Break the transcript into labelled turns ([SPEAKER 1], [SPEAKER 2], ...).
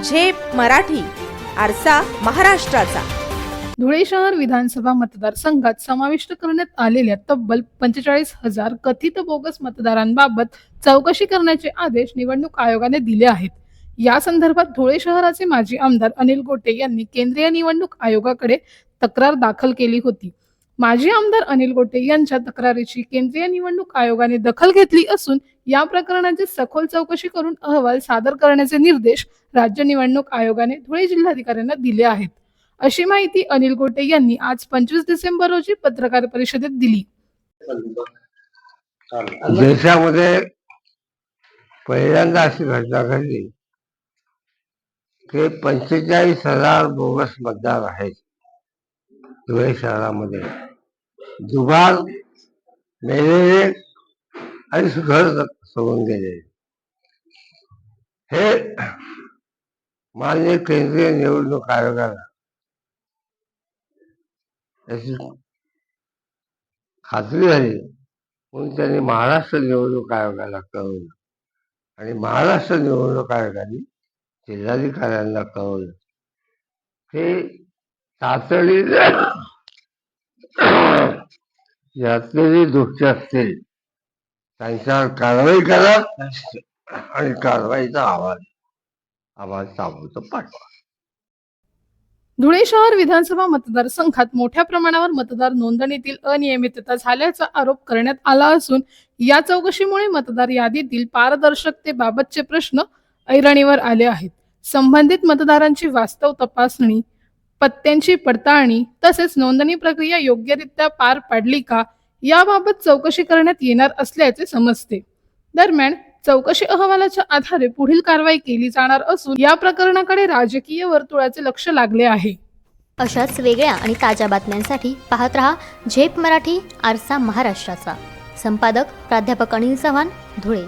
[SPEAKER 1] झेप मराठी, आरसा महाराष्ट्राचा.
[SPEAKER 2] धुळे शहर विधानसभा मतदारसंघात समाविष्ट करण्यात आलेल्या तब्बल 45,000 कथित बोगस मतदारांबाबत चौकशी करण्याचे आदेश निवडणूक आयोगाने दिले आहेत. या संदर्भात धुळे शहराचे माजी आमदार अनिल गोटे यांनी केंद्रीय निवडणूक आयोगाकडे तक्रार दाखल केली होती. माजी आमदार अनिल गोटे यांच्या तक्रारीची केंद्रीय निवडणूक आयोगाने दखल घेतली असून या प्रकरणाची सखोल चौकशी करून अहवाल सादर करण्याचे निर्देश राज्य निवडणूक आयोगाने धुळे जिल्हाधिकाऱ्यांना दिले आहेत, अशी माहिती अनिल गोटे यांनी आज 25 डिसेंबर रोजी पत्रकार परिषदेत दिली.
[SPEAKER 3] देशामध्ये पहिल्यांदा अशी घटना घडली की 45,000 बोगस मतदार आहेत धुळे शहरामध्ये. दुबार मेलेले आणि सुधार सोडून गेलेले. हे माननीय केंद्रीय निवडणूक आयोगाला याची खात्री झाली म्हणून त्यांनी महाराष्ट्र निवडणूक आयोगाला कळवलं आणि महाराष्ट्र निवडणूक आयोगाने जिल्हाधिकाऱ्यांना कळवलं. हे तातडीने यातलेली दोषी असतील त्यांच्यावर कारवाई करा आणि कारवाईचा अहवाल ताबडतोब पाठवा.
[SPEAKER 2] धुळे शहर विधानसभा मतदारसंघात मोठ्या प्रमाणावर मतदार नोंदणीतील अनियमितता झाल्याचा आरोप करण्यात आला असून या चौकशीमुळे मतदार यादीतील पारदर्शकतेबाबतचे प्रश्न ऐरणीवर आले आहेत. संबंधित मतदारांची वास्तव तपासणी, पत्त्यांची पडताळणी तसेच नोंदणी प्रक्रिया योग्यरित्या पार पाडली का याबाबत चौकशी करण्यात येणार असल्याचे समजते. दरम्यान चौकशी अहवालाच्या आधारे पुढील कारवाई केली जाणार असून या प्रकरणाकडे राजकीय वर्तुळाचे लक्ष लागले आहे.
[SPEAKER 4] अशाच वेगळ्या आणि ताज्या बातम्यांसाठी पाहत रहा झेप मराठी, आरसा महाराष्ट्राचा. संपादक प्राध्यापक अनिल चव्हाण, धुळे.